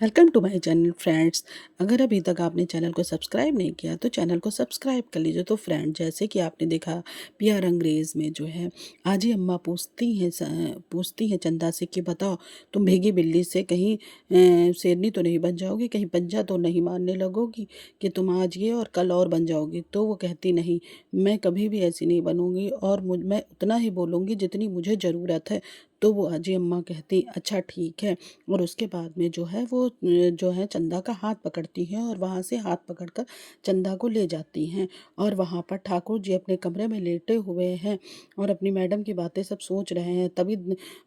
Welcome to my channel friends. अगर अभी तक आपने चैनल को सब्सक्राइब नहीं किया तो चैनल को सब्सक्राइब कर लीजिए। तो फ्रेंड, जैसे कि आपने देखा प्यार अंग्रेज में जो है आजी अम्मा पूछती हैं चंदा से कि बताओ, तुम भीगी बिल्ली से कहीं शेरनी तो नहीं बन जाओगी, कहीं पंजा तो नहीं मारने लगोगी कि तुम आज ये और कल और बन जाओगी। तो वो कहती नहीं, मैं कभी भी ऐसी नहीं बनूंगी और मैं उतना ही बोलूँगी जितनी मुझे ज़रूरत है। तो वो आजी अम्मा कहती अच्छा ठीक है। और उसके बाद में जो है वो जो है चंदा का हाथ पकड़ती हैं और वहाँ से हाथ पकड़कर चंदा को ले जाती हैं। और वहाँ पर ठाकुर जी अपने कमरे में लेटे हुए हैं और अपनी मैडम की बातें सब सोच रहे हैं। तभी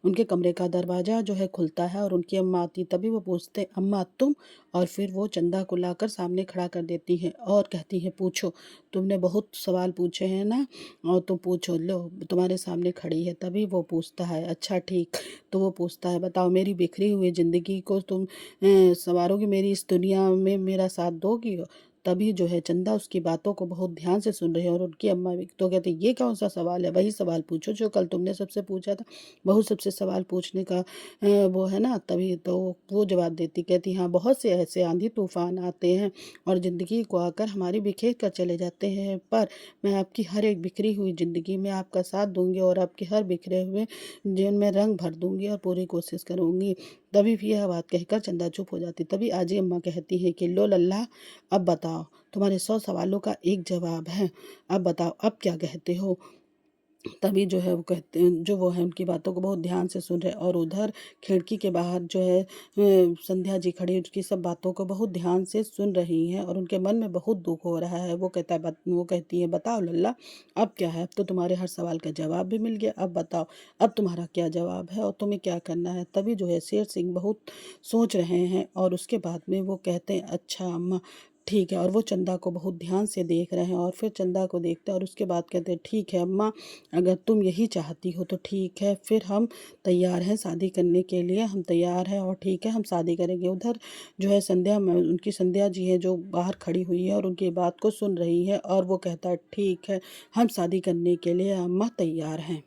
उनके कमरे का दरवाज़ा जो है खुलता है और उनकी अम्मा आती। तभी वो पूछते अम्मा तुम, और फिर वो चंदा को लाकर सामने खड़ा कर देती हैं और कहती हैं पूछो, तुमने बहुत सवाल पूछे हैं ना, और तुम पूछो, लो तुम्हारे सामने खड़ी है। तभी वो पूछता है अच्छा ठीक। तो वो पूछता है बताओ, मेरी बिखरी हुई ज़िंदगी को तुम संवारोगी, मेरी इस दुनिया में मेरा साथ दोगी। तभी जो है चंदा उसकी बातों को बहुत ध्यान से सुन रही है और उनकी अम्मा भी तो कहती ये कौन सा सवाल है, वही सवाल पूछो जो कल तुमने सबसे पूछा था। बहू सबसे सवाल पूछने का वो है ना। तभी तो वो जवाब देती, कहती हाँ, बहुत से ऐसे आंधी तूफान आते हैं और ज़िंदगी को आकर हमारी बिखेर कर चले जाते हैं, पर मैं आपकी हर एक बिखरी हुई ज़िंदगी में आपका साथ दूंगी और आपके हर बिखरे हुए जीवन में रंग भर दूंगी और पूरी कोशिश करूंगी। तभी भी यह बात कहकर चंदा चुप हो जाती। तभी आजी अम्मा कहती है कि लो लल्ला, अब बताओ, तुम्हारे 100 सवालों का एक जवाब है, अब बताओ अब क्या कहते हो। तभी जो है वो कहते हैं, जो वो है उनकी बातों को बहुत ध्यान से सुन रहे और उधर खिड़की के बाहर जो है संध्या जी खड़ी उनकी सब बातों को बहुत ध्यान से सुन रही हैं और उनके मन में बहुत दुख हो रहा है। वो कहती है बताओ लल्ला, अब क्या है, अब तो तुम्हारे हर सवाल का जवाब भी मिल गया, अब बताओ अब तुम्हारा क्या जवाब है और तुम्हें क्या करना है। तभी जो है शेर सिंह बहुत सोच रहे हैं और उसके बाद में वो कहते हैं अच्छा अम्मा ठीक है। और वो चंदा को बहुत ध्यान से देख रहे हैं और फिर चंदा को देखते हैं और उसके बाद कहते हैं ठीक है अम्मा, अगर तुम यही चाहती हो तो ठीक है, फिर हम तैयार हैं शादी करने के लिए, हम तैयार हैं और ठीक है हम शादी करेंगे। उधर जो है उनकी संध्या जी है जो बाहर खड़ी हुई है और उनकी बात को सुन रही है और वो कहता है ठीक है, हम शादी करने के लिए अम्मा तैयार हैं।